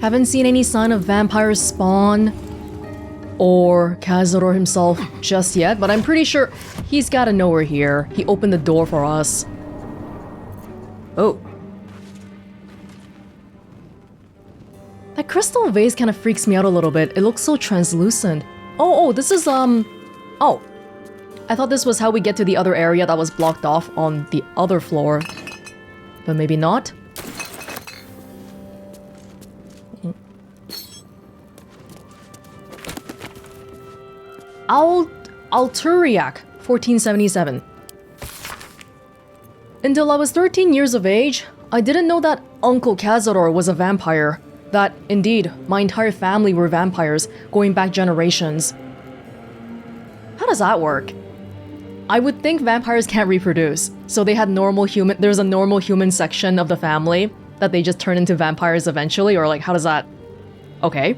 Haven't seen any sign of vampires spawn or Cazador himself just yet, but I'm pretty sure he's gotta know we're here. He opened the door for us. Oh. That crystal vase kind of freaks me out a little bit. It looks so translucent. Oh, this is, oh. I thought this was how we get to the other area that was blocked off on the other floor. But maybe not. Alturiac, 1477. Until I was 13 years of age, I didn't know that Uncle Cazador was a vampire. That, indeed, my entire family were vampires, going back generations. How does that work? I would think vampires can't reproduce, so they had there's a normal human section of the family that they just turn into vampires eventually, or like, how does that... Okay.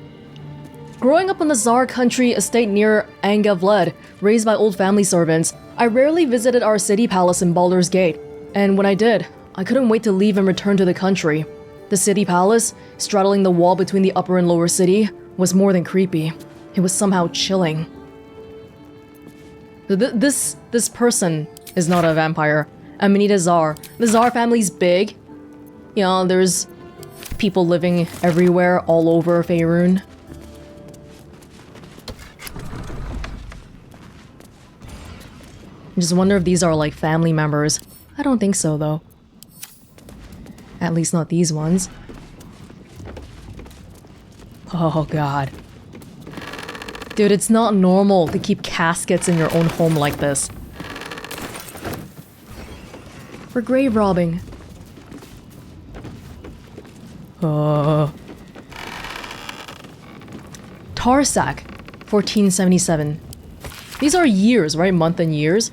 Growing up in the Szarr country estate near Angavled, raised by old family servants, I rarely visited our city palace in Baldur's Gate, and when I did, I couldn't wait to leave and return to the country. The city palace, straddling the wall between the upper and lower city, was more than creepy. It was somehow chilling. This person is not a vampire. Amanita Szarr. The Szarr family's big. You know, there's people living everywhere, all over Faerun. I just wonder if these are like family members. I don't think so, though. At least not these ones. Oh, God. Dude, it's not normal to keep caskets in your own home like this. For grave robbing. Tarsak, 1477. These are years, right? Month and years.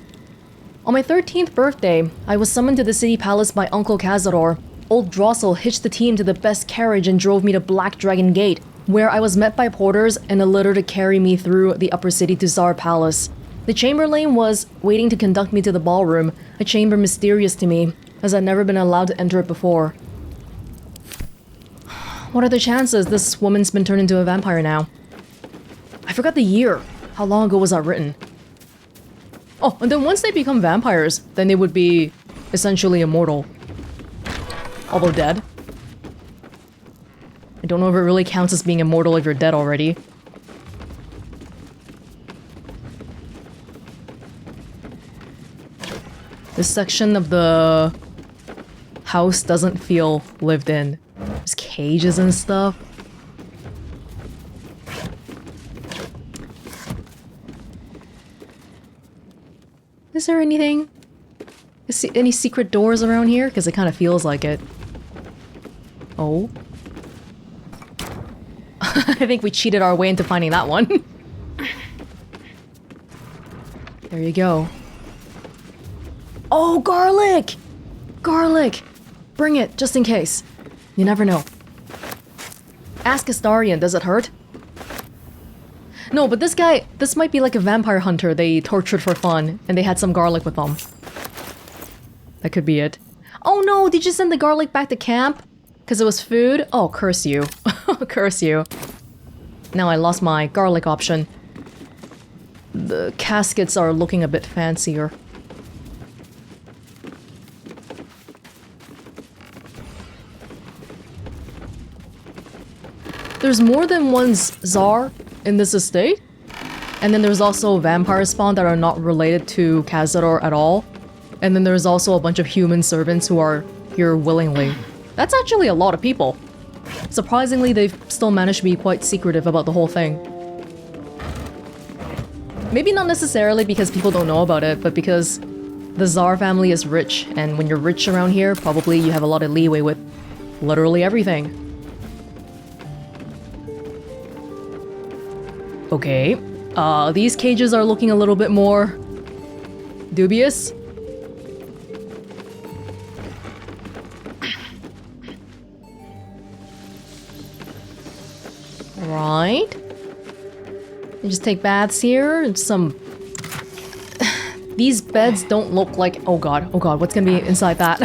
On my 13th birthday, I was summoned to the city palace by Uncle Cazador. Old Drossel hitched the team to the best carriage and drove me to Black Dragon Gate, where I was met by porters and a litter to carry me through the upper city to Szarr Palace. The chamberlain was waiting to conduct me to the ballroom, a chamber mysterious to me, as I'd never been allowed to enter it before. What are the chances this woman's been turned into a vampire now? I forgot the year. How long ago was that written? Oh, and then once they become vampires, then they would be essentially immortal. Although dead. I don't know if it really counts as being immortal if you're dead already. This section of the house doesn't feel lived in. There's cages and stuff. Is there anything? Any secret doors around here? Because it kind of feels like it. Oh. I think we cheated our way into finding that one. There you go. Oh, garlic! Garlic! Bring it, just in case. You never know. Ask Astarion, does it hurt? No, but this might be like a vampire hunter they tortured for fun, and they had some garlic with them. That could be it. Oh no, did you send the garlic back to camp? Because it was food? Oh, curse you. Curse you. Now I lost my garlic option. The caskets are looking a bit fancier. There's more than one Szarr in this estate. And then there's also vampire spawn that are not related to Cazador at all. And then there's also a bunch of human servants who are here willingly. That's actually a lot of people. Surprisingly, they've still managed to be quite secretive about the whole thing. Maybe not necessarily because people don't know about it, but because the Szarr family is rich, and when you're rich around here, probably you have a lot of leeway with literally everything. Okay, these cages are looking a little bit more dubious. Right. You just take baths here and some... These beds don't look like... Oh god, what's gonna be inside that?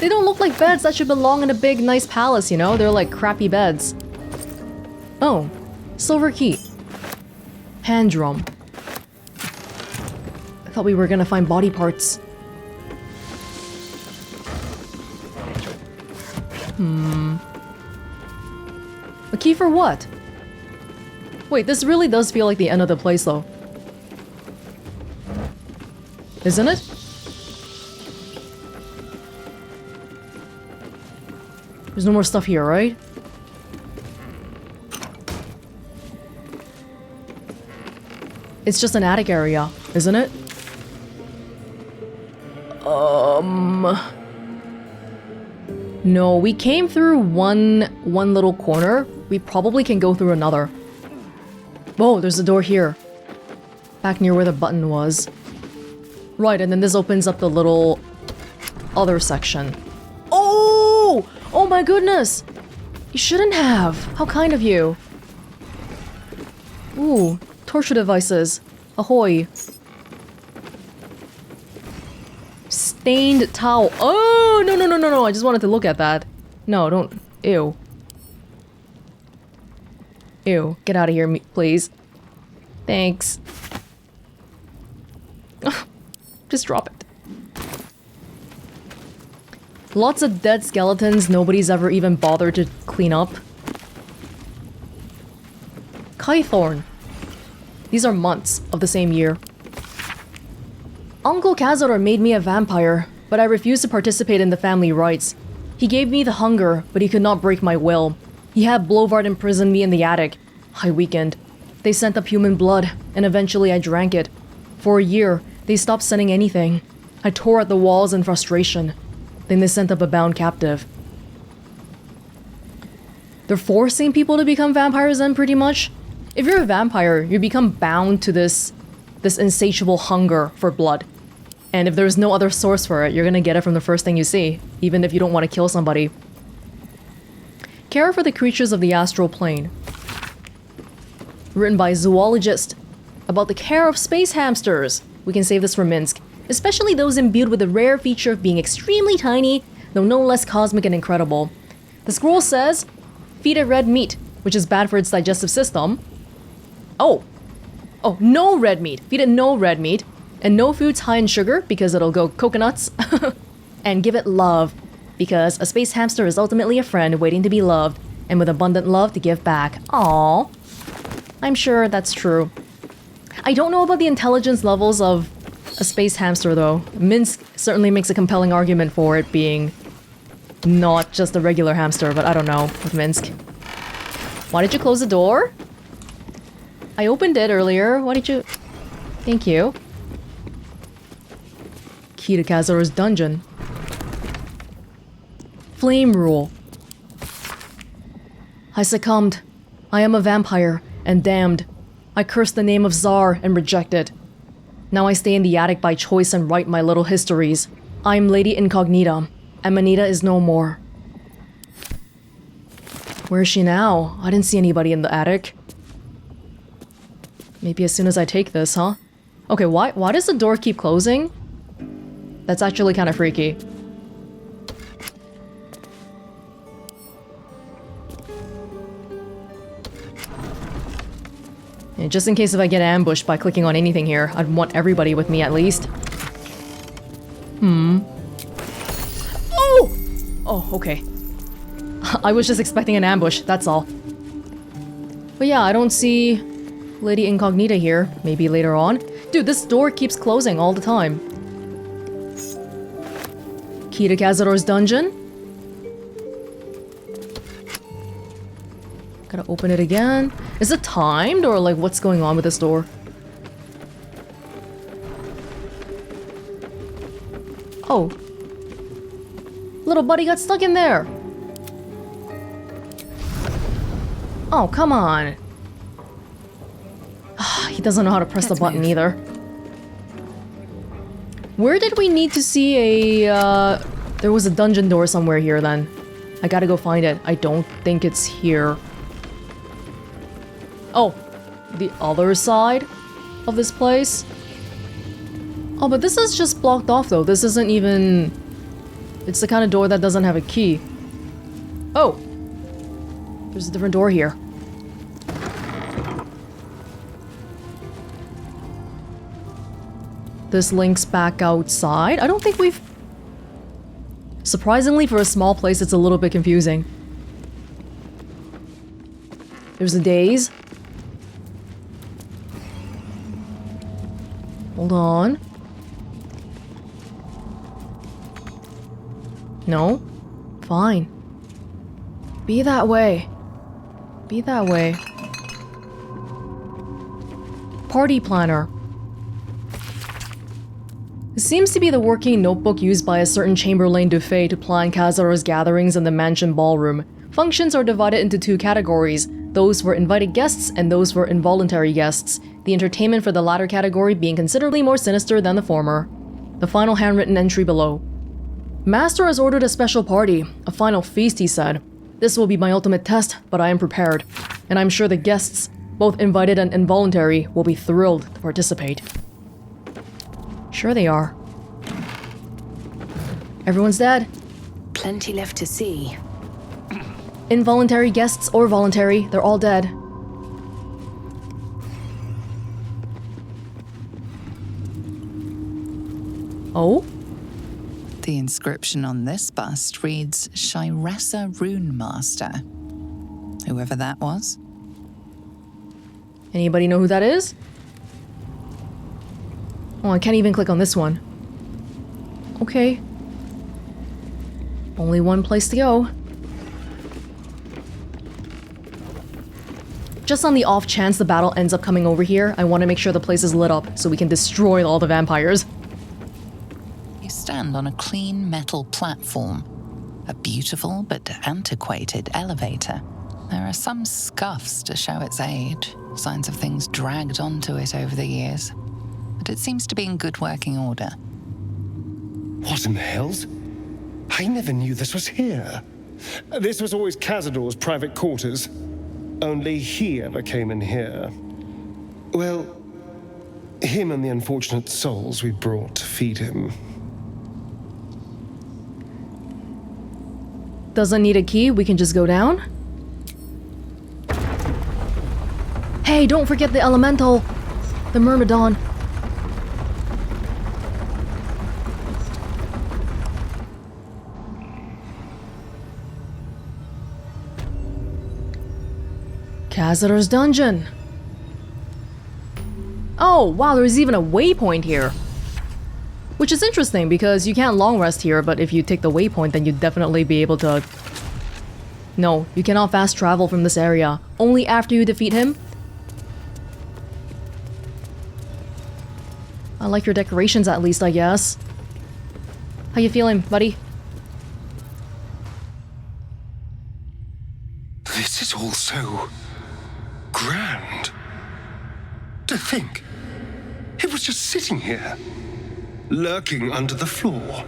They don't look like beds that should belong in a big, nice palace, you know? They're like crappy beds. Oh, silver key. Hand drum. I thought we were gonna find body parts. A key for what? Wait, this really does feel like the end of the place, though. Isn't it? There's no more stuff here, right? It's just an attic area, isn't it? No, we came through one little corner. We probably can go through another. Whoa, there's a door here. Back near where the button was. Right, and then this opens up the little other section. Oh! Oh my goodness! You shouldn't have. How kind of you. Ooh, torture devices. Ahoy. Stained towel. Oh, no, no, no, no, no. I just wanted to look at that. No, don't. Ew. Ew. Get out of here, please. Thanks. Just drop it. Lots of dead skeletons nobody's ever even bothered to clean up. Kythorn. These are months of the same year. Uncle Cazador made me a vampire, but I refused to participate in the family rites. He gave me the hunger, but he could not break my will. He had Blowvard imprison me in the attic. I weakened. They sent up human blood, and eventually I drank it. For a year, they stopped sending anything. I tore at the walls in frustration. Then they sent up a bound captive. They're forcing people to become vampires then, pretty much? If you're a vampire, you become bound to this insatiable hunger for blood. And if there's no other source for it, you're gonna get it from the first thing you see, even if you don't want to kill somebody. Care for the creatures of the astral plane. Written by a zoologist. About the care of space hamsters. We can save this for Minsk. Especially those imbued with the rare feature of being extremely tiny, though no less cosmic and incredible. The scroll says, feed it red meat, which is bad for its digestive system. Oh, no red meat. Feed it no red meat. And no foods high in sugar, because it'll go coconuts. And give it love, because a space hamster is ultimately a friend waiting to be loved, and with abundant love to give back. Aww. I'm sure that's true. I don't know about the intelligence levels of a space hamster, though. Minsk certainly makes a compelling argument for it being not just a regular hamster, but I don't know with Minsk. Why did you close the door? I opened it earlier. Why did you... Thank you. Key to Cazador's dungeon. Flame rule. I succumbed. I am a vampire, and damned. I curse the name of Szarr and reject it. Now I stay in the attic by choice and write my little histories. I'm Lady Incognita. Amanita is no more. Where is she now? I didn't see anybody in the attic. Maybe as soon as I take this, huh? Okay, why does the door keep closing? That's actually kind of freaky. And just in case if I get ambushed by clicking on anything here, I'd want everybody with me at least. Oh! Oh, okay. I was just expecting an ambush, that's all. But yeah, I don't see Lady Incognita here. Maybe later on. Dude, this door keeps closing all the time. Key to Cazador's dungeon. Gotta open it again. Is it timed or like what's going on with this door? Oh. Little buddy got stuck in there. Oh, come on. He doesn't know how to press the button either. Where did we need to see a... There was a dungeon door somewhere here then. I gotta go find it. I don't think it's here. Oh, the other side of this place? Oh, but this is just blocked off though. This isn't even It's the kind of door that doesn't have a key. Oh! There's a different door here. This links back outside. I don't think we've... Surprisingly, for a small place, it's a little bit confusing. There's a daze. Hold on. No? Fine. Be that way. Be that way. Party planner. It seems to be the working notebook used by a certain Chamberlain Dufay to plan Khazar's gatherings in the mansion ballroom. Functions are divided into two categories, those for invited guests and those for involuntary guests, the entertainment for the latter category being considerably more sinister than the former. The final handwritten entry below. Master has ordered a special party, a final feast, he said. This will be my ultimate test, but I am prepared. And I'm sure the guests, both invited and involuntary, will be thrilled to participate. Sure they are. Everyone's dead. Plenty left to see. Involuntary guests or voluntary, they're all dead. Oh? The inscription on this bust reads Shiressa Rune Master. Whoever that was. Anybody know who that is? Oh, I can't even click on this one. Okay. Only one place to go. Just on the off chance the battle ends up coming over here, I want to make sure the place is lit up so we can destroy all the vampires. You stand on a clean metal platform. A beautiful but antiquated elevator. There are some scuffs to show its age, signs of things dragged onto it over the years. But it seems to be in good working order. What in the hells? I never knew this was here. This was always Cazador's private quarters. Only he ever came in here. Well, him and the unfortunate souls we brought to feed him. Doesn't need a key, we can just go down. Hey, don't forget the elemental! The Myrmidon. Khazar's dungeon. Oh, wow, there's even a waypoint here. Which is interesting because you can't long rest here, but if you take the waypoint, then you'd definitely be able to... No, you cannot fast travel from this area. Only after you defeat him. I like your decorations at least, I guess. How you feeling, buddy? This is all so... grand. To think, it was just sitting here, lurking under the floor.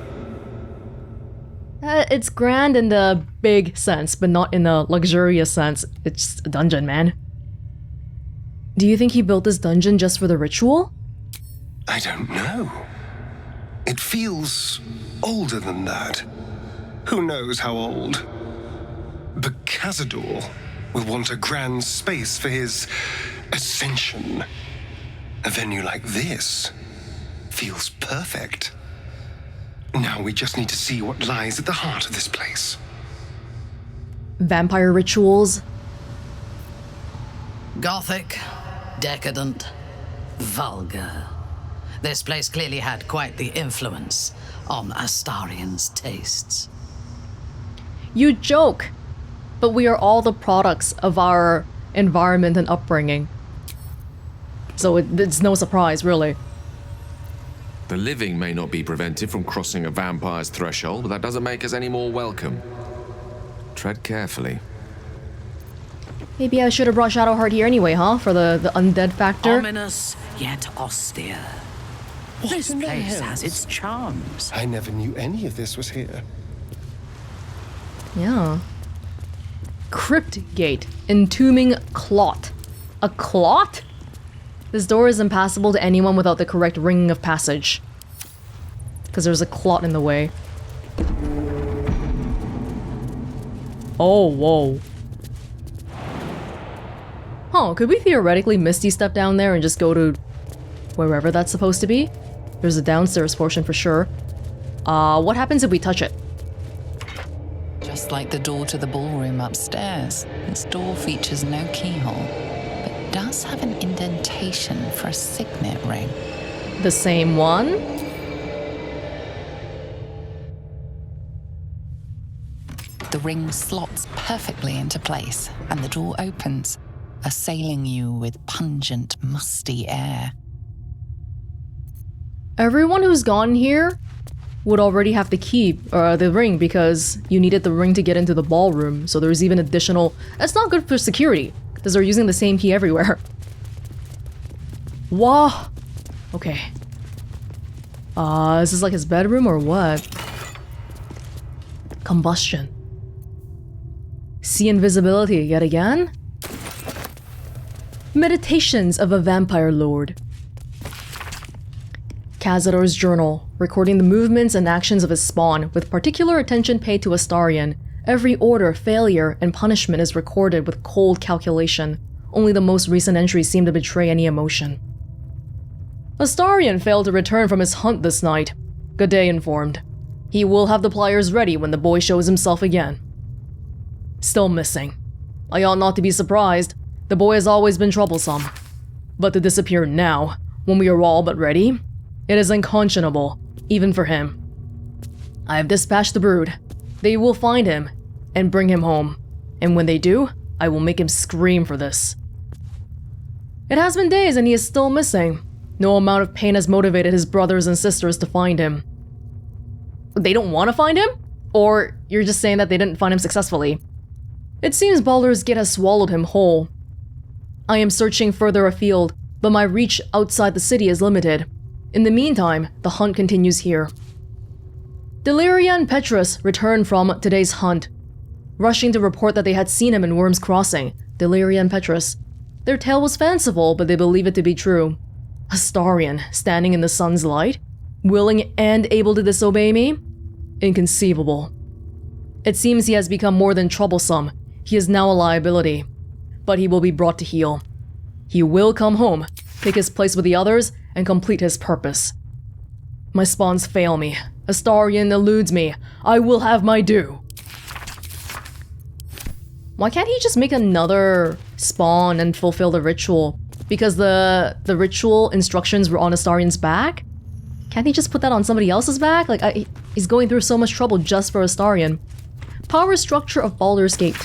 It's grand in the big sense, but not in the luxurious sense. It's a dungeon, man. Do you think he built this dungeon just for the ritual? I don't know. It feels older than that. Who knows how old? But Khazador will want a grand space for his ascension. A venue like this feels perfect. Now we just need to see what lies at the heart of this place. Vampire rituals. Gothic, decadent, vulgar. This place clearly had quite the influence on Astarion's tastes. You joke, but we are all the products of our environment and upbringing. So it's no surprise, really. The living may not be prevented from crossing a vampire's threshold, but that doesn't make us any more welcome. Tread carefully. Maybe I should have brought Shadowheart here anyway, huh? For the undead factor? Ominous, yet austere. This in the place hells? has its charms. I never knew any of this was here. Yeah. Crypt gate. Entombing clot. A clot? This door is impassable to anyone without the correct ringing of passage. Because there's a clot in the way. Oh, whoa. Huh, could we theoretically Misty step down there and just go to wherever that's supposed to be? There's a downstairs portion for sure. What happens if we touch it? Just like the door to the ballroom upstairs, this door features no keyhole, but does have an indentation for a signet ring. The same one? The ring slots perfectly into place, and the door opens, assailing you with pungent, musty air. Everyone who's gone here would already have the key, or the ring, because you needed the ring to get into the ballroom, so there's even additional... That's not good for security, because they're using the same key everywhere. Wow. Okay. Is this like his bedroom or what? Combustion. See invisibility yet again? Meditations of a Vampire Lord. Cazador's journal, recording the movements and actions of his spawn, with particular attention paid to Astarion. Every order, failure, and punishment is recorded with cold calculation. Only the most recent entries seem to betray any emotion. Astarion failed to return from his hunt this night. Good day informed. He will have the pliers ready when the boy shows himself again. Still missing. I ought not to be surprised. The boy has always been troublesome. But to disappear now, when we are all but ready, it is unconscionable, even for him. I have dispatched the brood. They will find him and bring him home. And when they do, I will make him scream for this. It has been days and he is still missing. No amount of pain has motivated his brothers and sisters to find him. They don't want to find him? Or you're just saying that they didn't find him successfully? It seems Baldur's Gate has swallowed him whole. I am searching further afield, but my reach outside the city is limited. In the meantime, the hunt continues here. Larian and Petrus returned from today's hunt, rushing to report that they had seen him in Worm's Crossing. Larian and Petrus. Their tale was fanciful, but they believe it to be true. Astarion, standing in the sun's light, willing and able to disobey me? Inconceivable. It seems he has become more than troublesome. He is now a liability. But he will be brought to heel. He will come home, take his place with the others, and complete his purpose. My spawns fail me. Astarion eludes me. I will have my due. Why can't he just make another spawn and fulfill the ritual? Because the ritual instructions were on Astarion's back? Can't he just put that on somebody else's back? Like, he's going through so much trouble just for Astarion. Power structure of Baldur's Gate.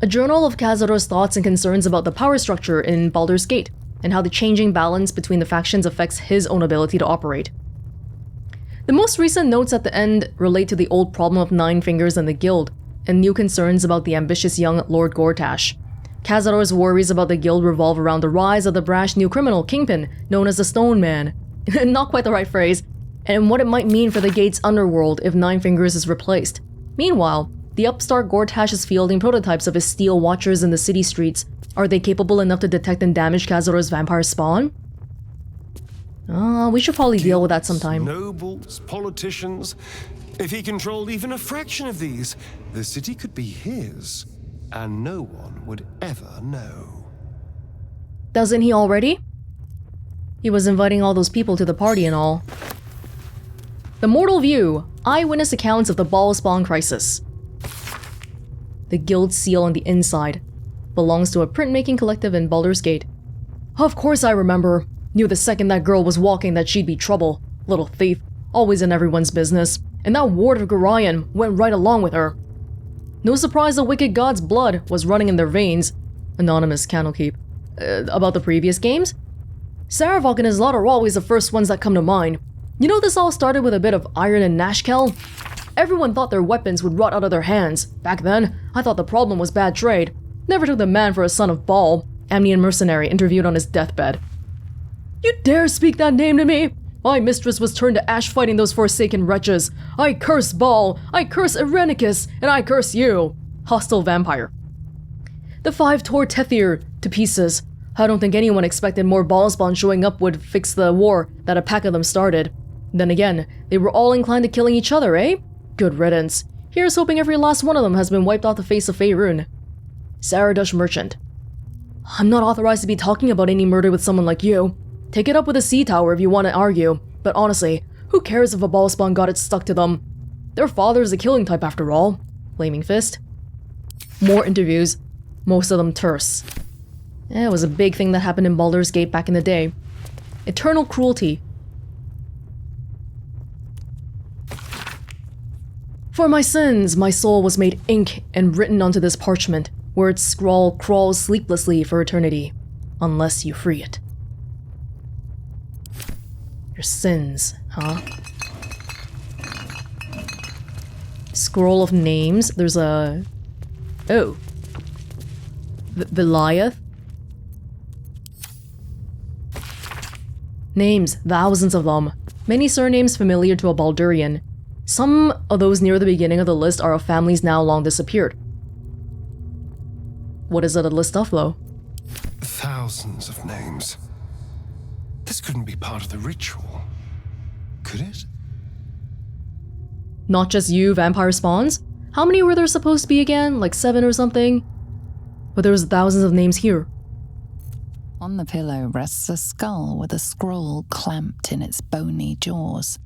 A journal of Cazador's thoughts and concerns about the power structure in Baldur's Gate, and how the changing balance between the factions affects his own ability to operate. The most recent notes at the end relate to the old problem of Nine Fingers and the Guild, and new concerns about the ambitious young Lord Gortash. Cazador's worries about the Guild revolve around the rise of the brash new criminal kingpin known as the Stone Man. Not quite the right phrase, and what it might mean for the Gate's underworld if Nine Fingers is replaced. Meanwhile, the upstart Gortash is fielding prototypes of his steel watchers in the city streets. Are they capable enough to detect and damage Cazador's vampire spawn? We should probably deal with that sometime. Nobles, politicians. If he controlled even a fraction of these, the city could be his, and no one would ever know. Doesn't he already? He was inviting all those people to the party and all. The Mortal View, eyewitness accounts of the Ball Spawn crisis. The Guild seal on the inside. Belongs to a printmaking collective in Baldur's Gate. Of course I remember. Knew the second that girl was walking that she'd be trouble. Little thief. Always in everyone's business. And that ward of Gorion went right along with her. No surprise the wicked god's blood was running in their veins. Anonymous Candlekeep. About the previous games? Saravok and his lot are always the first ones that come to mind. You know, this all started with a bit of iron and Nashkel? Everyone thought their weapons would rot out of their hands. Back then, I thought the problem was bad trade. Never took the man for a son of Baal. Amnian mercenary interviewed on his deathbed. You dare speak that name to me? My mistress was turned to ash fighting those forsaken wretches. I curse Baal, I curse Irenicus, and I curse you. Hostile vampire. The five tore Tethir to pieces. I don't think anyone expected more Ballspawn showing up would fix the war that a pack of them started. Then again, they were all inclined to killing each other, eh? Good riddance. Here's hoping every last one of them has been wiped off the face of Faerun. Saradush Merchant. I'm not authorized to be talking about any murder with someone like you. Take it up with the Sea Tower if you want to argue, but honestly, who cares if a ball spawn got it stuck to them? Their father is a killing type after all. Flaming Fist. More interviews, most of them terse. It was a big thing that happened in Baldur's Gate back in the day. Eternal cruelty. For my sins, my soul was made ink and written onto this parchment, where its scrawl crawls sleeplessly for eternity, unless you free it. Your sins, huh? Scroll of names. There's a... Oh. Vellioth? Names, thousands of them. Many surnames familiar to a Baldurian. Some of those near the beginning of the list are of families now long disappeared. What is it a list of, though? Thousands of names. This couldn't be part of the ritual, could it? Not just you, vampire spawns? How many were there supposed to be again? Like 7 or something? But there was thousands of names here. On the pillow rests a skull with a scroll clamped in its bony jaws.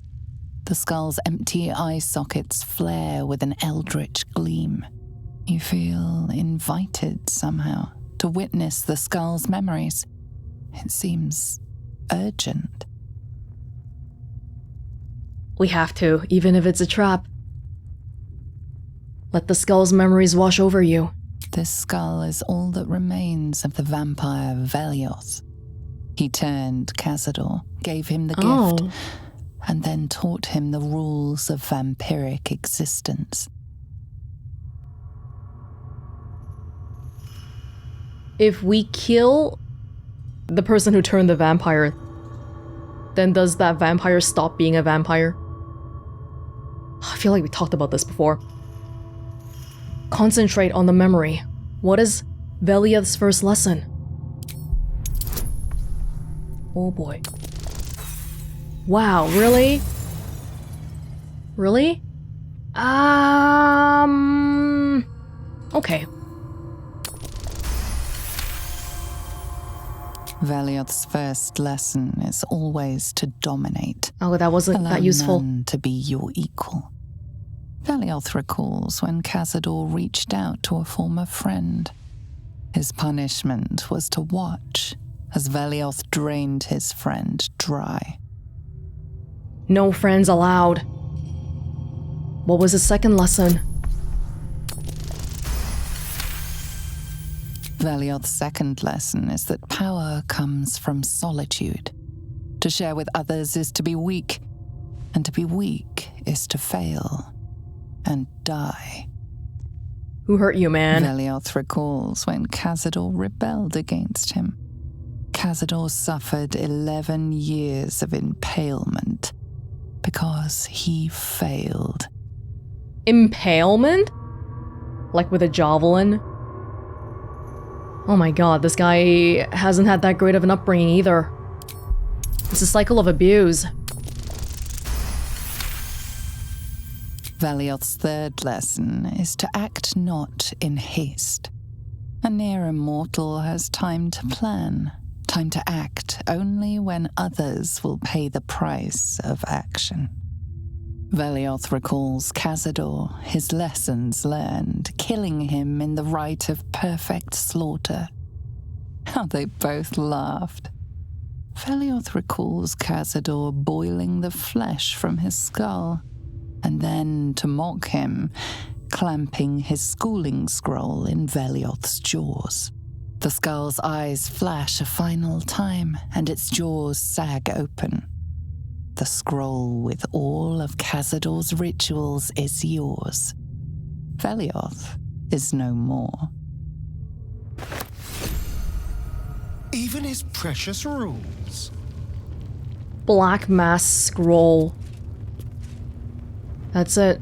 The skull's empty eye sockets flare with an eldritch gleam. You feel invited somehow to witness the skull's memories. It seems urgent. We have to, even if it's a trap. Let the skull's memories wash over you. This skull is all that remains of the vampire Vellioth. He turned Cazador, gave him the gift, and then taught him the rules of vampiric existence. If we kill the person who turned the vampire, then does that vampire stop being a vampire? I feel like we talked about this before. Concentrate on the memory. What is Vellioth's first lesson? Oh boy. Wow, really? Really? Okay. Vellioth's first lesson is always to dominate. Oh, that wasn't Allow that useful. none to be your equal. Vellioth recalls when Cazador reached out to a former friend. His punishment was to watch as Vellioth drained his friend dry. No friends allowed. What was his second lesson? Vellioth's second lesson is that power comes from solitude. To share with others is to be weak, and to be weak is to fail and die. Who hurt you, man? Vellioth recalls when Cazador rebelled against him. Cazador suffered 11 years of impalement because he failed. Impalement? Like with a javelin? Oh my god, this guy hasn't had that great of an upbringing either. It's a cycle of abuse. Vellioth's third lesson is to act not in haste. A near immortal has time to plan, time to act only when others will pay the price of action. Vellioth recalls Cazador, his lessons learned, killing him in the rite of perfect slaughter. How they both laughed. Vellioth recalls Cazador boiling the flesh from his skull, and then, to mock him, clamping his schooling scroll in Vellioth's jaws. The skull's eyes flash a final time, and its jaws sag open. The scroll with all of Cazador's rituals is yours. Vellioth is no more. Even his precious rules. Black Mass Scroll. That's it.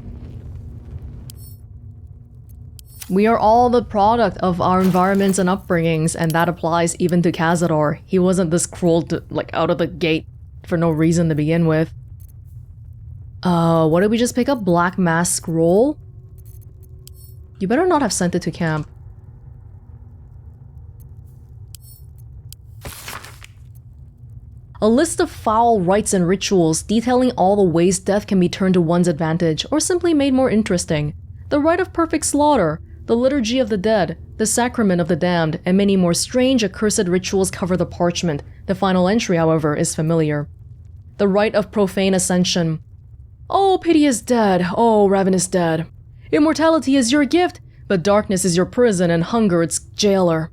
We are all the product of our environments and upbringings, and that applies even to Cazador. He wasn't this cruel to, like, out of the gate for no reason to begin with. What did we just pick up? Black Mass Scroll? You better not have sent it to camp. A list of foul rites and rituals detailing all the ways death can be turned to one's advantage or simply made more interesting. The rite of perfect slaughter, the liturgy of the dead, the sacrament of the damned, and many more strange accursed rituals cover the parchment. The final entry, however, is familiar. The rite of profane ascension. Oh, pity is dead. Oh, ravenous dead. Immortality is your gift, but darkness is your prison and hunger its jailer.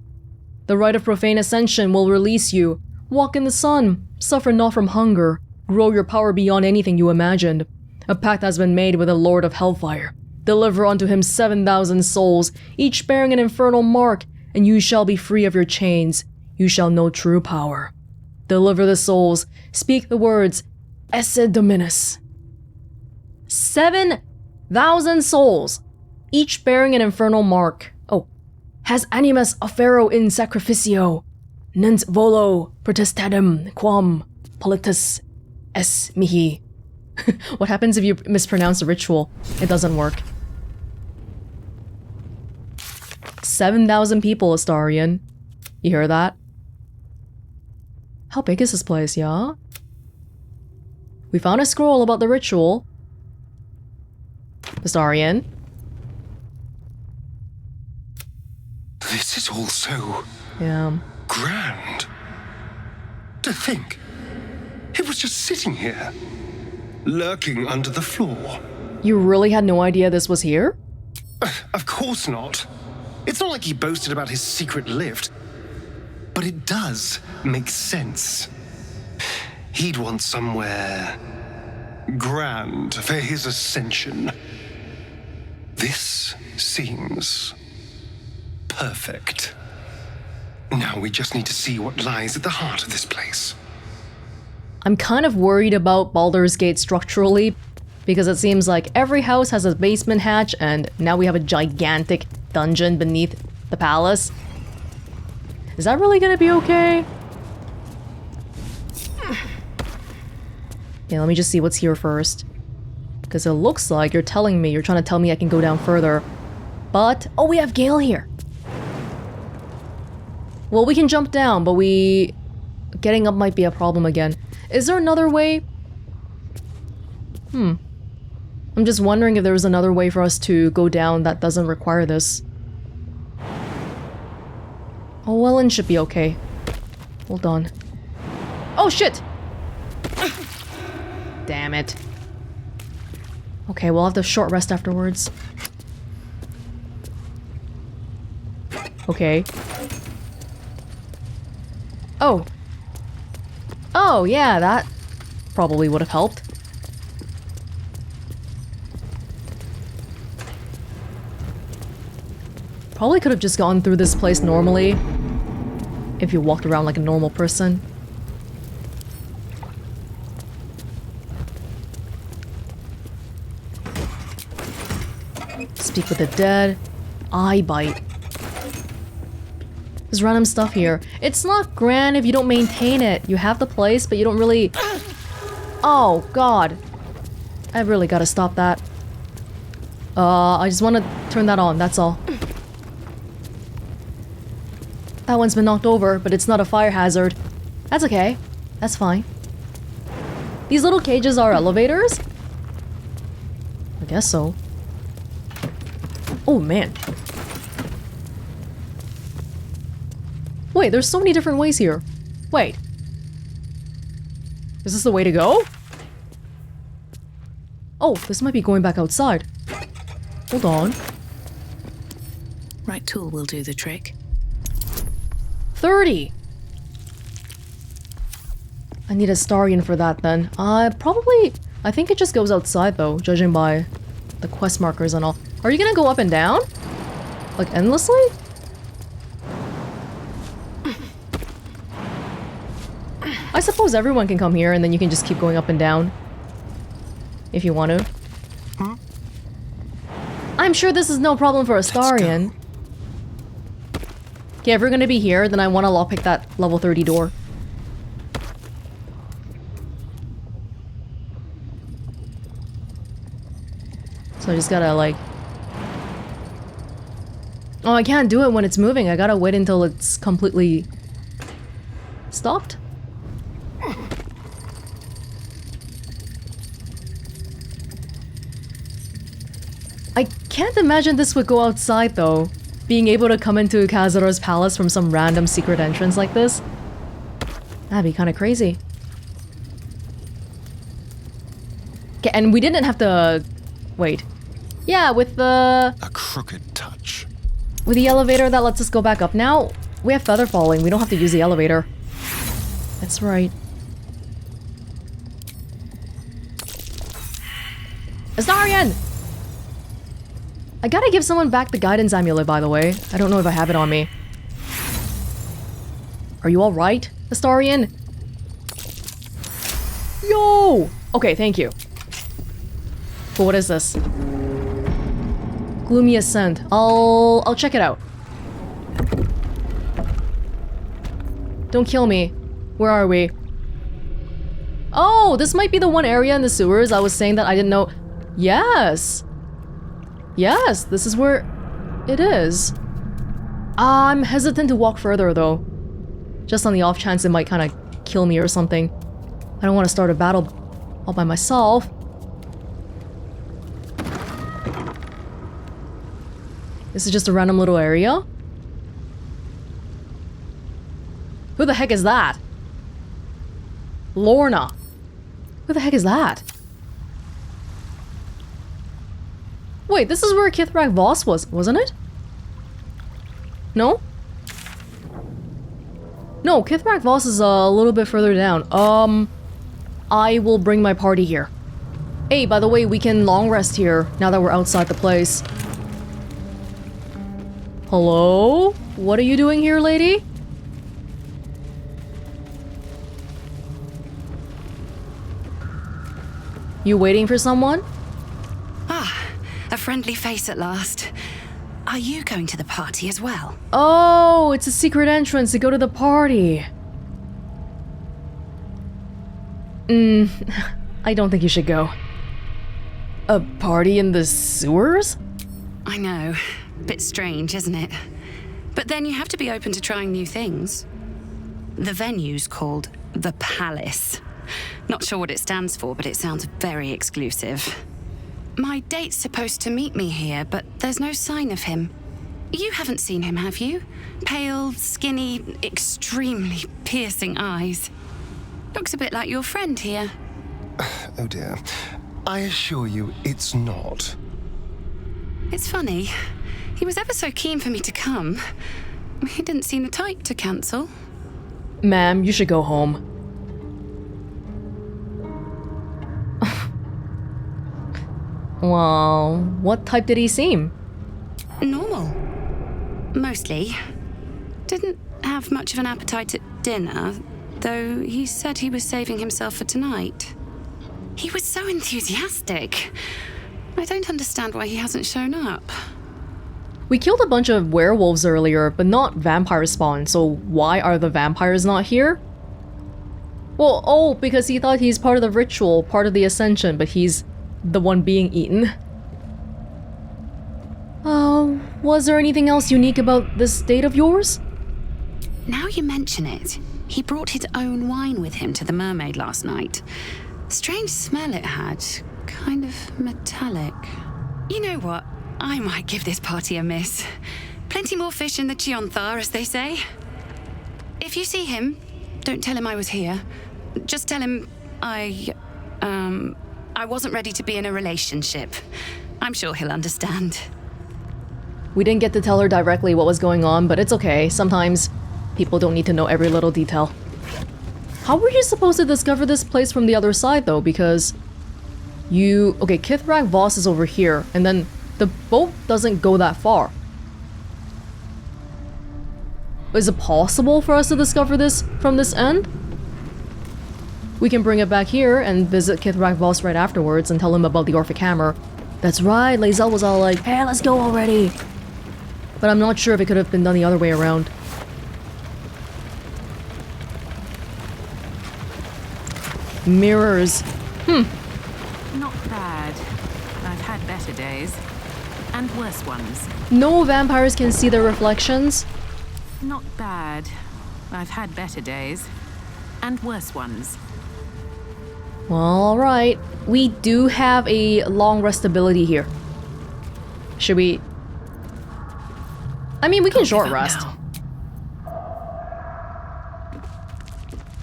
The rite of profane ascension will release you. Walk in the sun. Suffer not from hunger. Grow your power beyond anything you imagined. A pact has been made with the Lord of Hellfire. Deliver unto him 7,000 souls, each bearing an infernal mark, and you shall be free of your chains. You shall know true power. Deliver the souls. Speak the words, Esse Dominus. 7,000 souls, each bearing an infernal mark. Oh, has animus offero in sacrificio. Nunc volo protestatum quam politus es mihi. What happens if you mispronounce the ritual? It doesn't work. 7,000 people, Astarion. You hear that? How big is this place, yeah? We found a scroll about the ritual. Astarion. This is all so Yeah. grand. To think, it was just sitting here, lurking under the floor. You really had no idea this was here? Of course not. It's not like he boasted about his secret lift. But it does make sense. He'd want somewhere grand for his ascension. This seems perfect. Now we just need to see what lies at the heart of this place. I'm kind of worried about Baldur's Gate structurally, because it seems like every house has a basement hatch, and now we have a gigantic dungeon beneath the palace. Is that really gonna be okay? Yeah, let me just see what's here first. Because it looks like you're trying to tell me I can go down further. But, oh, we have Gale here. Well, we can jump down, but getting up might be a problem again. Is there another way? I'm just wondering if there was another way for us to go down that doesn't require this. Oh, Welonz should be okay. Hold on. Oh, shit! Damn it. Okay, we'll have the short rest afterwards. Okay. Oh. Oh, yeah, that probably would have helped. Probably could have just gone through this place normally if you walked around like a normal person. Speak with the dead. Eye bite. There's random stuff here. It's not grand if you don't maintain it. You have the place, but you don't really... Oh, God. I really gotta stop that. I just want to turn that on, that's all. That one's been knocked over, but it's not a fire hazard. That's okay. That's fine. These little cages are elevators? I guess so. Oh, man. Wait, there's so many different ways here. Wait. Is this the way to go? Oh, this might be going back outside. Hold on. Right tool will do the trick. 30! I need a Astarion for that then. I think it just goes outside though, judging by the quest markers and all. Are you gonna go up and down? Like endlessly? I suppose everyone can come here and then you can just keep going up and down. If you want to. I'm sure this is no problem for Astarion. Okay, if we're gonna be here, then I want to lockpick that level 30 door. So I just gotta, like... Oh, I can't do it when it's moving. I gotta wait until it's completely stopped. I can't imagine this would go outside though. Being able to come into Cazador's palace from some random secret entrance like this. That'd be kind of crazy. Okay, and we didn't have to... Wait. Yeah, with the... A crooked touch. With the elevator that lets us go back up now, we have feather falling. We don't have to use the elevator. That's right. Astarion! I gotta give someone back the guidance amulet, by the way. I don't know if I have it on me. Are you alright, Astarion? Yo! Okay, thank you. But what is this? Gloomy Ascent. I'll check it out. Don't kill me. Where are we? Oh, this might be the one area in the sewers I was saying that I didn't know. Yes! Yes, this is where it is. I'm hesitant to walk further though. Just on the off chance it might kind of kill me or something. I don't want to start a battle all by myself. This is just a random little area? Who the heck is that? Lorna. Who the heck is that? Wait, this is where Kithrak Voss was, wasn't it? No? No, Kithrak Voss is a little bit further down. I will bring my party here. Hey, by the way, we can long rest here now that we're outside the place. Hello? What are you doing here, lady? You waiting for someone? A friendly face at last. Are you going to the party as well? Oh, it's a secret entrance to go to the party. I don't think you should go. A party in the sewers? I know. Bit strange, isn't it? But then you have to be open to trying new things. The venue's called the Palace. Not sure what it stands for, but it sounds very exclusive. My date's supposed to meet me here, but there's no sign of him. You haven't seen him, have you? Pale, skinny, extremely piercing eyes. Looks a bit like your friend here. Oh dear. I assure you, it's not. It's funny. He was ever so keen for me to come. He didn't seem the type to cancel. Ma'am, you should go home. Well, what type did he seem? Normal. Mostly. Didn't have much of an appetite at dinner, though he said he was saving himself for tonight. He was so enthusiastic. I don't understand why he hasn't shown up. We killed a bunch of werewolves earlier, but not vampire spawn, so why are the vampires not here? Well, oh, because he thought he's part of the ritual, part of the ascension, but he's the one being eaten. Was there anything else unique about this date of yours? Now you mention it, he brought his own wine with him to the mermaid last night. Strange smell it had, kind of metallic. You know what? I might give this party a miss. Plenty more fish in the Chionthar, as they say. If you see him, don't tell him I was here. Just tell him I wasn't ready to be in a relationship. I'm sure he'll understand. We didn't get to tell her directly what was going on, but it's okay. Sometimes people don't need to know every little detail. How were you supposed to discover this place from the other side, though? Because okay, Kithrak Voss is over here, and then the boat doesn't go that far. Is it possible for us to discover this from this end? We can bring it back here and visit Kithrak Voss right afterwards and tell him about the Orphic Hammer. That's right, Lae'zel was all like, hey, let's go already! But I'm not sure if it could have been done the other way around. Mirrors. Not bad. I've had better days. And worse ones. No vampires can see their reflections. Not bad. I've had better days. And worse ones. Alright. We do have a long rest ability here. Should we... I mean, we can short rest. Now.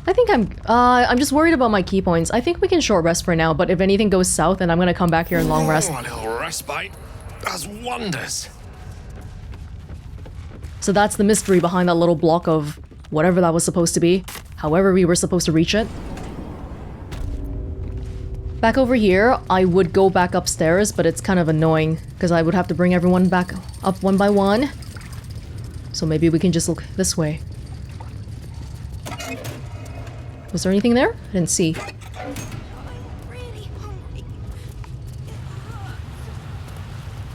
I think I'm just worried about my key points. I think we can short rest for now, but if anything goes south, then I'm gonna come back here and long rest. Oh, a little respite does wonders. So that's the mystery behind that little block of whatever that was supposed to be. However we were supposed to reach it. Back over here, I would go back upstairs, but it's kind of annoying because I would have to bring everyone back up one by one. So maybe we can just look this way. Was there anything there? I didn't see.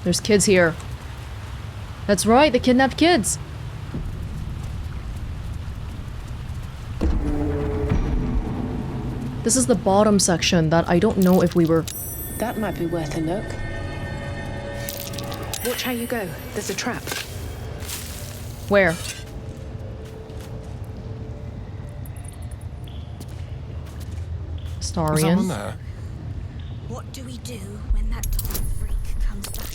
There's kids here. That's right, the kidnapped kids. This is the bottom section that I don't know if we were... That might be worth a look. Watch how you go. There's a trap. Where? Is that one Astarion. there? What do we do when that tall freak comes back?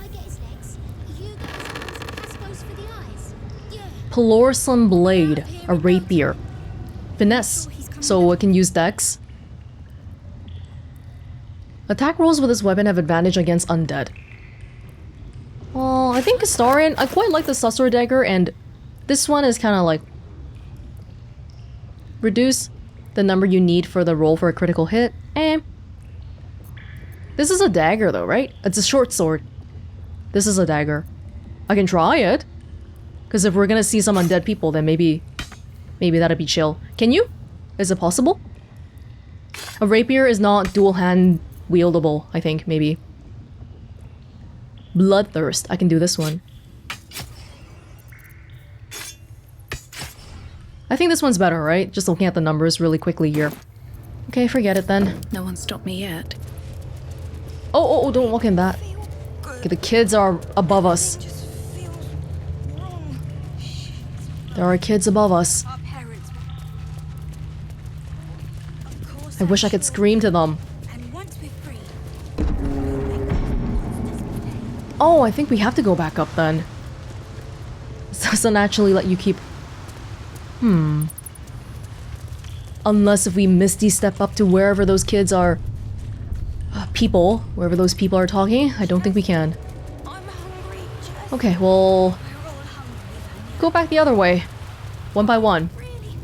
I get his legs. You get his arms. Cass goes for the eyes. Yeah. Pelorson Blade, a rapier. Finesse, so it can use dex. Attack rolls with this weapon have advantage against undead. Well, I think Astarion, I quite like the Sussor dagger, and this one is kind of like... reduce the number you need for the roll for a critical hit. This is a dagger though, right? It's a short sword. This is a dagger. I can try it. Because if we're gonna see some undead people, then maybe that'd be chill. Can you? Is it possible? A rapier is not dual hand wieldable, I think, maybe. Bloodthirst. I can do this one. I think this one's better, right? Just looking at the numbers really quickly here. Okay, forget it then. No one stopped me yet. Oh, don't walk in that. Okay, the kids are above us. Just feels wrong. There are kids above us. Our parents. Of course. I wish I could scream to them. And once we're free, we'll make those monsters pay. Oh, I think we have to go back up then. This doesn't actually let you keep... Unless if we misty step up to wherever those kids are... people, wherever those people are talking, I don't think we can. I'm hungry. Just Okay, well... we're all hungry. go back the other way. One by one. Really hungry.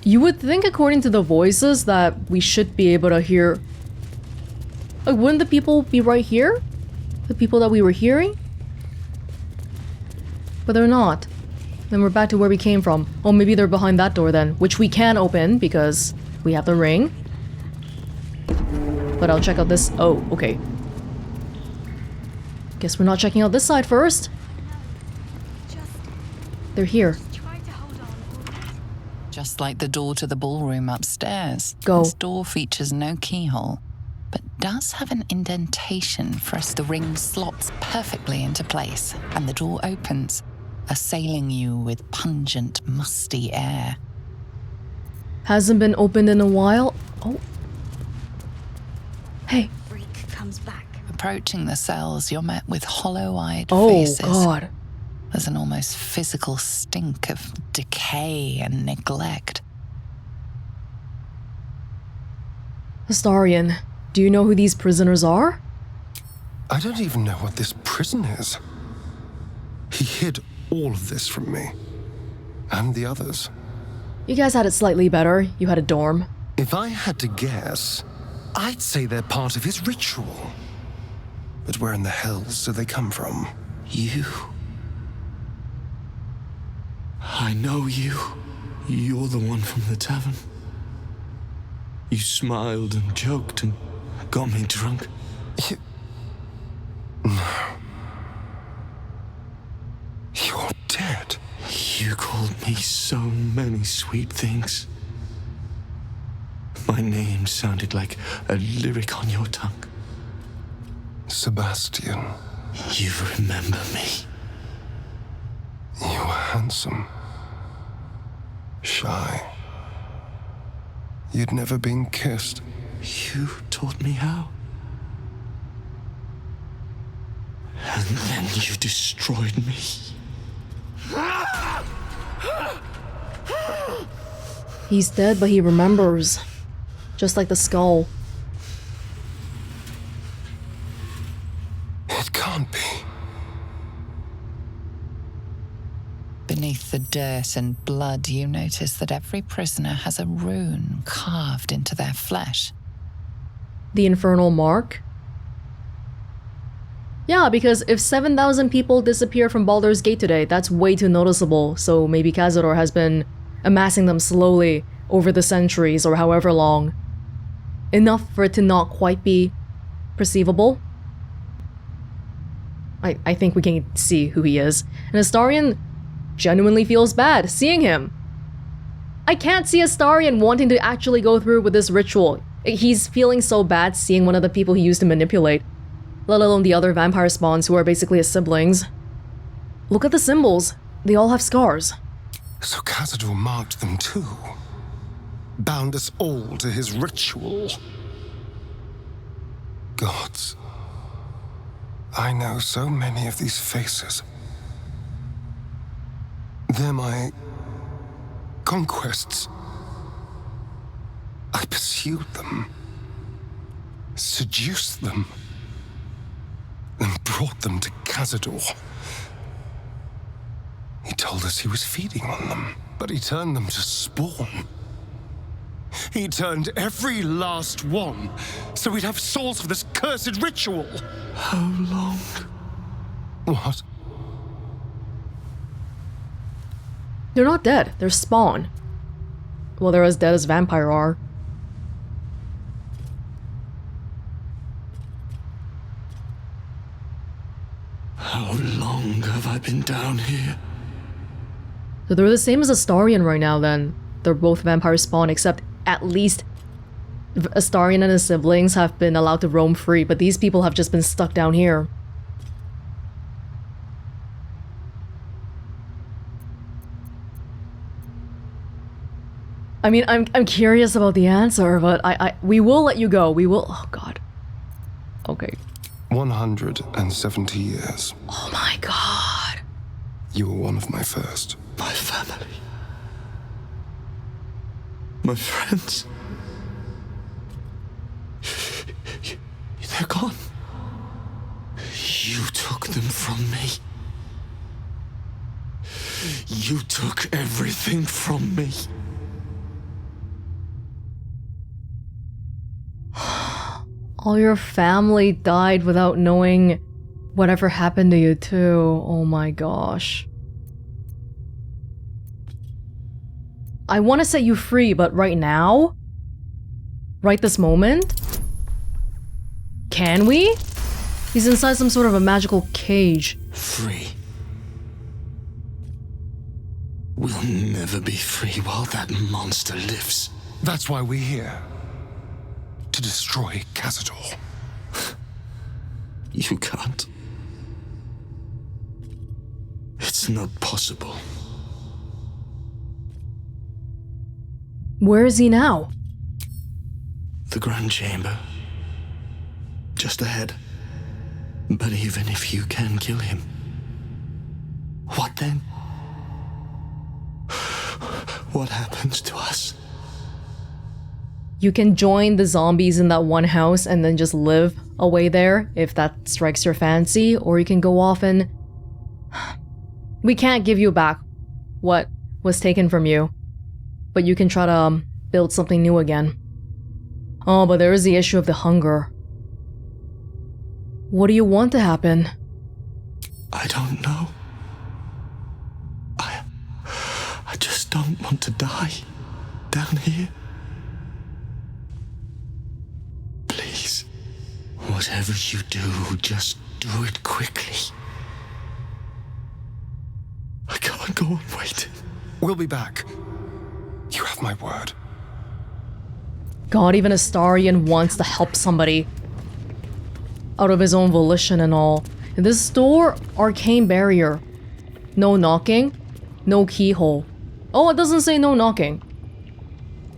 You would think according to the voices that we should be able to hear... Like, wouldn't the people be right here? The people that we were hearing? But they're not. Then we're back to where we came from. Oh, maybe they're behind that door then, which we can open because we have the ring. But I'll check out this. Oh, okay. Guess we're not checking out this side first. They're here. Try to hold on. Just like the door to the ballroom upstairs. Go. This door features no keyhole, but does have an indentation for us. The ring slots perfectly into place, and the door opens, assailing you with pungent, musty air. Hasn't been opened in a while. Oh. Hey. Freak comes back. Approaching the cells, you're met with hollow-eyed Oh, faces. God. There's an almost physical stink of decay and neglect. Astarion, do you know who these prisoners are? I don't even know what this prison is. He hid all of this from me. And the others. You guys had it slightly better. You had a dorm. If I had to guess, I'd say they're part of his ritual. But where in the hells do they come from? You. I know you. You're the one from the tavern. You smiled and joked and got me drunk. You're dead. You called me so many sweet things. My name sounded like a lyric on your tongue. Sebastian. You remember me? You were handsome. Shy. You'd never been kissed. You taught me how. And then you destroyed me. He's dead, but he remembers. Just like the skull. It can't be. Beneath the dirt and blood, you notice that every prisoner has a rune carved into their flesh. The infernal mark? Yeah, because if 7,000 people disappear from Baldur's Gate today, that's way too noticeable, so maybe Cazador has been amassing them slowly over the centuries or however long. Enough for it to not quite be perceivable. I think we can see who he is. And Astarion genuinely feels bad seeing him. I can't see Astarion wanting to actually go through with this ritual. He's feeling so bad seeing one of the people he used to manipulate, let alone the other vampire spawns who are basically his siblings. Look at the symbols. They all have scars. So Cazador marked them too. Bound us all to his ritual. Gods. I know so many of these faces. They're my conquests. I pursued them, seduced them, and brought them to Cazador. He told us he was feeding on them, but he turned them to spawn. He turned every last one, so we'd have souls for this cursed ritual. How long? What? They're not dead. They're spawn. Well, they're as dead as vampire are. How long have I been down here? So they're the same as Astarion right now then. They're both vampire spawn, except at least Astarion and his siblings have been allowed to roam free, but these people have just been stuck down here. I mean, I'm curious about the answer, but we will let you go. We will. Oh God. Okay. 170 years. Oh my God. You were one of my first. My family. My friends. They're gone. You took them from me. You took everything from me. All your family died without knowing whatever happened to you too. Oh my gosh. I want to set you free, but right now? Right this moment? Can we? He's inside some sort of a magical cage. Free. We'll never be free while that monster lives. That's why we're here. To destroy Cazador. You can't. It's not possible. Where is he now? The Grand Chamber. Just ahead. But even if you can kill him, what then? What happens to us? You can join the zombies in that one house and then just live away there if that strikes your fancy, or you can go off and... We can't give you back what was taken from you, but you can try to build something new again. Oh, but there is the issue of the hunger. What do you want to happen? I don't know. I just don't want to die down here. Please, whatever you do, just do it quickly. I can't go on waiting. We'll be back. You have my word. God, even Astarion wants to help somebody. out of his own volition and all. In this door, arcane barrier. No knocking, no keyhole. Oh, it doesn't say no knocking.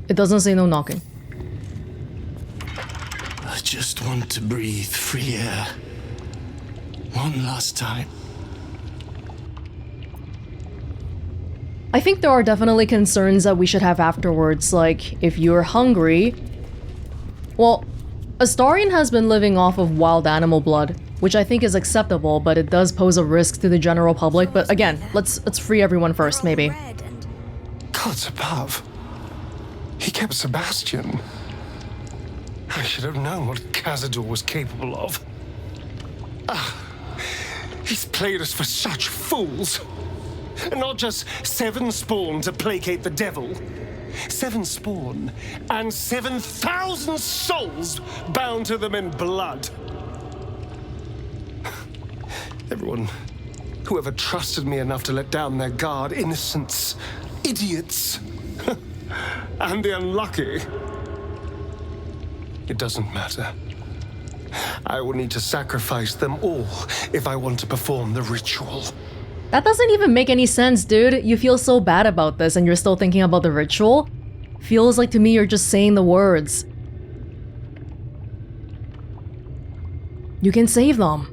It doesn't say no knocking. I just want to breathe free air. One last time. I think there are definitely concerns that we should have afterwards, like if you're hungry. Well, Astarion has been living off of wild animal blood, which I think is acceptable, but it does pose a risk to the general public. But again, let's free everyone first, maybe. Gods above. He kept Sebastian. I should have known what Cazador was capable of. He's played us for such fools. Not just 7 spawn to placate the devil. 7 spawn and 7,000 souls bound to them in blood. Everyone, whoever trusted me enough to let down their guard, innocents, idiots, and the unlucky. It doesn't matter. I will need to sacrifice them all if I want to perform the ritual. That doesn't even make any sense, dude. You feel so bad about this and you're still thinking about the ritual? Feels like to me you're just saying the words. You can save them.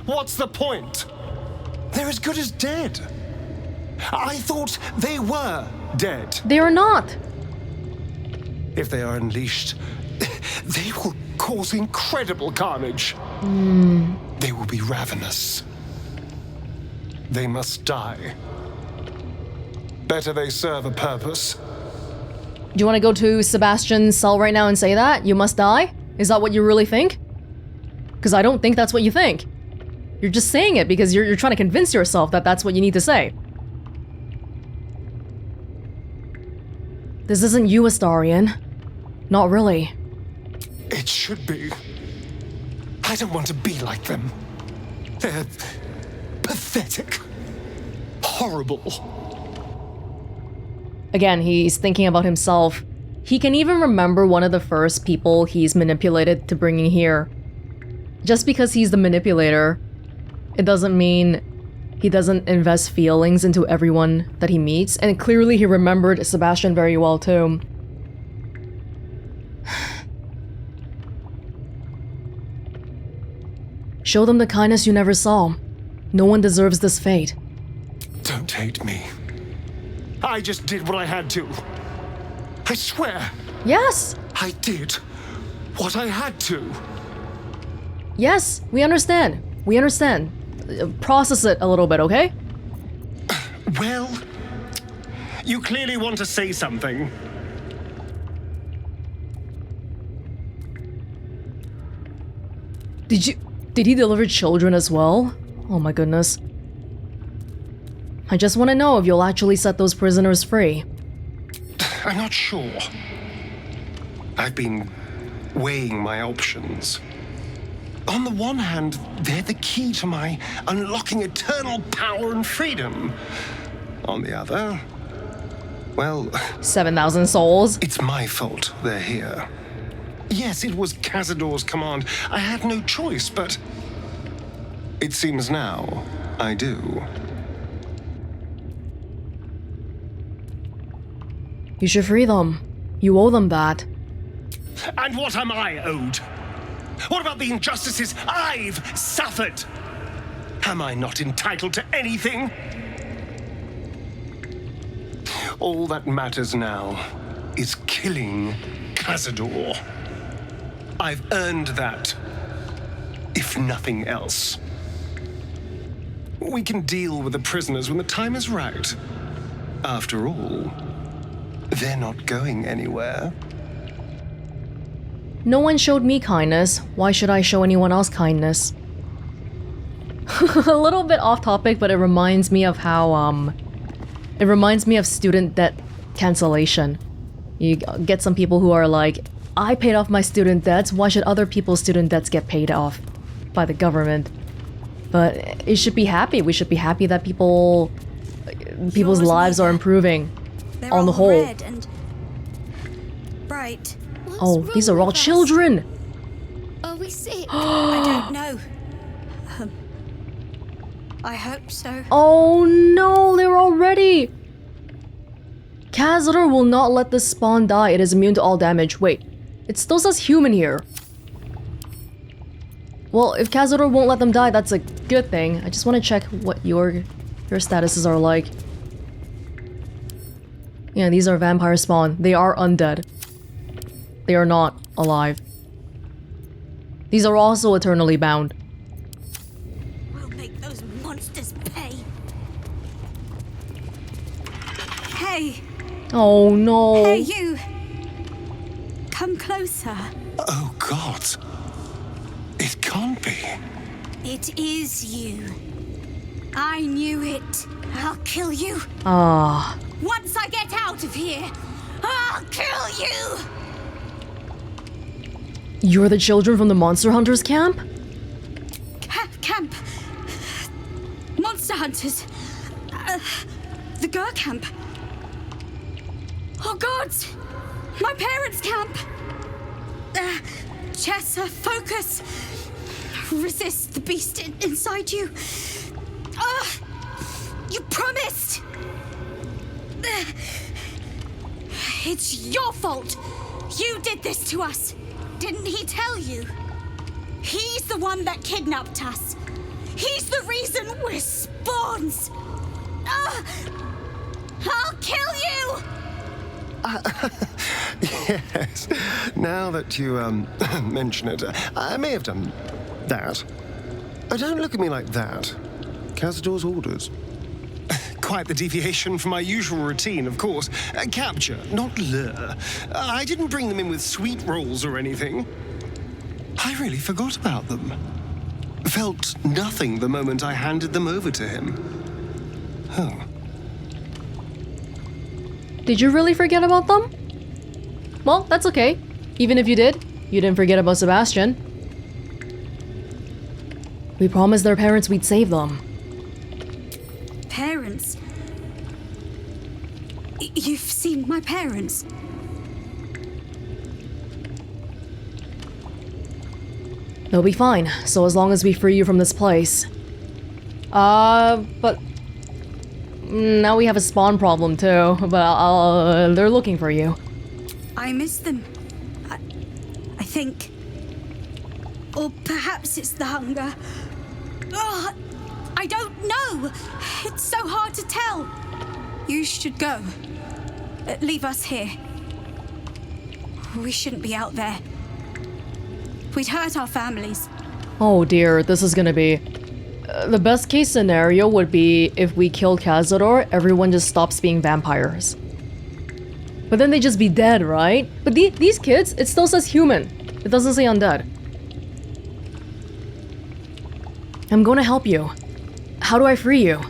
What's the point? They're as good as dead. I thought they were dead. They are not. If they are unleashed, they will cause incredible carnage. They will be ravenous. They must die. Better they serve a purpose. Do you want to go to Sebastian's cell right now and say that? You must die? Is that what you really think? Because I don't think that's what you think. You're just saying it because you're trying to convince yourself that that's what you need to say. This isn't you, Astarion. Not really. It should be. I don't want to be like them. They're pathetic. Horrible. Again, he's thinking about himself. He can even remember one of the first people he's manipulated to bring in here. Just because he's the manipulator, it doesn't mean he doesn't invest feelings into everyone that he meets, and clearly he remembered Sebastian very well too. Show them the kindness you never saw. No one deserves this fate. Don't hate me. I just did what I had to. I swear. Yes! I did what I had to. Yes, we understand. We understand. Process it a little bit, okay? Well, you clearly want to say something. Did he deliver children as well? Oh my goodness. I just want to know if you'll actually set those prisoners free. I'm not sure. I've been weighing my options. On the one hand, they're the key to my unlocking eternal power and freedom. On the other, well... 7,000 souls? It's my fault they're here. Yes, it was Cazador's command. I had no choice, but... it seems now I do. You should free them. You owe them that. And what am I owed? What about the injustices I've suffered? Am I not entitled to anything? All that matters now is killing Cazador. I've earned that, if nothing else. We can deal with the prisoners when the time is right. After all, they're not going anywhere. No one showed me kindness. Why should I show anyone else kindness? A little bit off topic, but it reminds me of how, it reminds me of student debt cancellation. You get some people who are like, I paid off my student debts, why should other people's student debts get paid off by the government? But it should be happy. We should be happy that people's lives are improving on the whole. Red and bright. Oh, these are all children! Are we sick? I don't know. I hope so. Oh no, they're already... Cazador will not let this spawn die. It is immune to all damage. Wait, it still says human here. Well, if Cazador won't let them die, that's a good thing. I just want to check what your statuses are like. Yeah, these are vampire spawn. They are undead. They are not alive. These are also eternally bound. We'll make those monsters pay. Hey! Oh no. Hey, you! Come closer. Oh, God. It can't be. It is you. I knew it. I'll kill you. Ah. Once I get out of here, I'll kill you! You're the children from the Monster Hunters camp? Camp. Monster Hunters. The Gur camp. Oh, gods! My parents' camp! Chessa, focus! Resist the beast inside you. You promised! It's your fault! You did this to us! Didn't he tell you? He's the one that kidnapped us! He's the reason we're spawns! I'll kill you! Yes. Now that you mention it, I may have done that. Don't look at me like that. Cazador's orders. Quite the deviation from my usual routine, of course. Capture, not lure. I didn't bring them in with sweet rolls or anything. I really forgot about them. Felt nothing the moment I handed them over to him. Oh. Did you really forget about them? Well, that's okay. Even if you did, you didn't forget about Sebastian. We promised their parents we'd save them. Parents? You've seen my parents? They'll be fine, so as long as we free you from this place. But... now we have a spawn problem too, but they're looking for you. I miss them. I think... Or perhaps it's the hunger. Oh, I don't know! It's so hard to tell. You should go. Leave us here. We shouldn't be out there. We'd hurt our families. Oh dear, this is gonna be... the best case scenario would be if we kill Cazador, everyone just stops being vampires. But then they'd just be dead, right? But these kids, it still says human. It doesn't say undead. I'm gonna help you. How do I free you?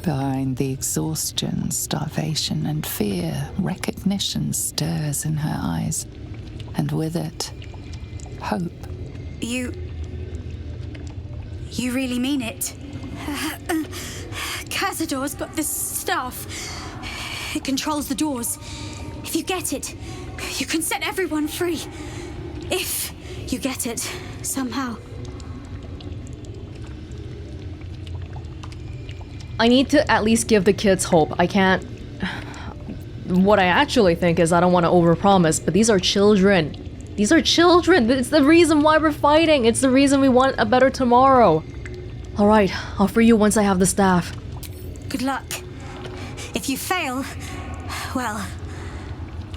Behind the exhaustion, starvation, and fear, recognition stirs in her eyes. And with it, hope. You really mean it? Cazador's got this staff. It controls the doors. If you get it, you can set everyone free. If you get it, somehow. I need to at least give the kids hope. I can't... What I actually think is I don't want to overpromise, but these are children. These are children! It's the reason why we're fighting! It's the reason we want a better tomorrow! Alright, I'll free you once I have the staff. Good luck. If you fail, well,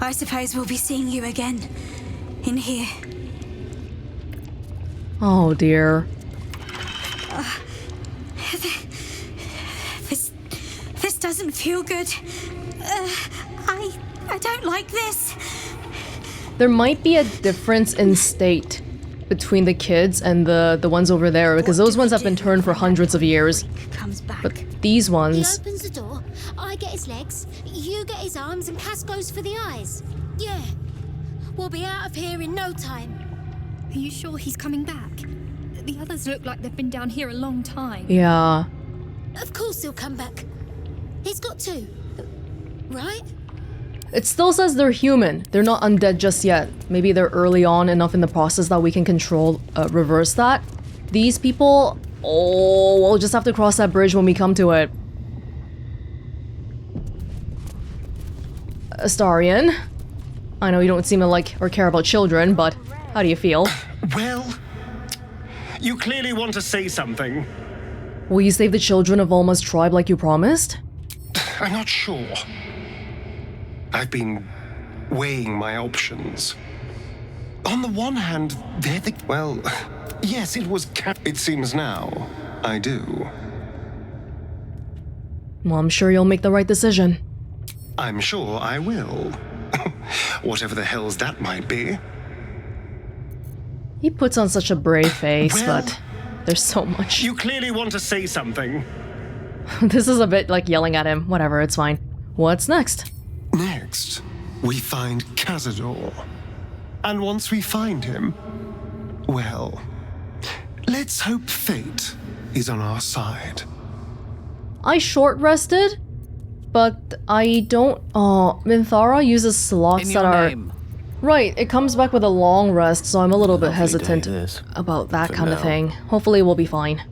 I suppose we'll be seeing you again. In here. Oh dear. This doesn't feel good. I don't like this. There might be a difference in state between the kids and the ones over there, because those ones have been turned for hundreds of years. Comes back. But these He ones... opens the door, I get his legs, you get his arms, and Cass goes for the eyes. Yeah. We'll be out of here in no time. Are you sure he's coming back? The others look like they've been down here a long time. Yeah. Of course he'll come back. He's got to. Right? It still says they're human. They're not undead just yet. Maybe they're early on enough in the process that we can reverse that. These people, oh, we'll just have to cross that bridge when we come to it. Astarion, I know you don't seem to like or care about children, but how do you feel? Well, you clearly want to say something. Will you save the children of Volma's tribe like you promised? I'm not sure. I've been weighing my options. On the one hand, they're the... Well, yes, it was... It seems now I do. Well, I'm sure you'll make the right decision. I'm sure I will. Whatever the hell's that might be. He puts on such a brave face, Well, but there's so much. You clearly want to say something. This is a bit like yelling at him. Whatever, it's fine. What's next? Next, we find Cazador. And once we find him, well, let's hope fate is on our side. I short rested, but I don't... Oh, Minthara uses slots that are... Right, it comes back with a long rest, so I'm a little bit hesitant about that kind of thing. Hopefully we'll be fine.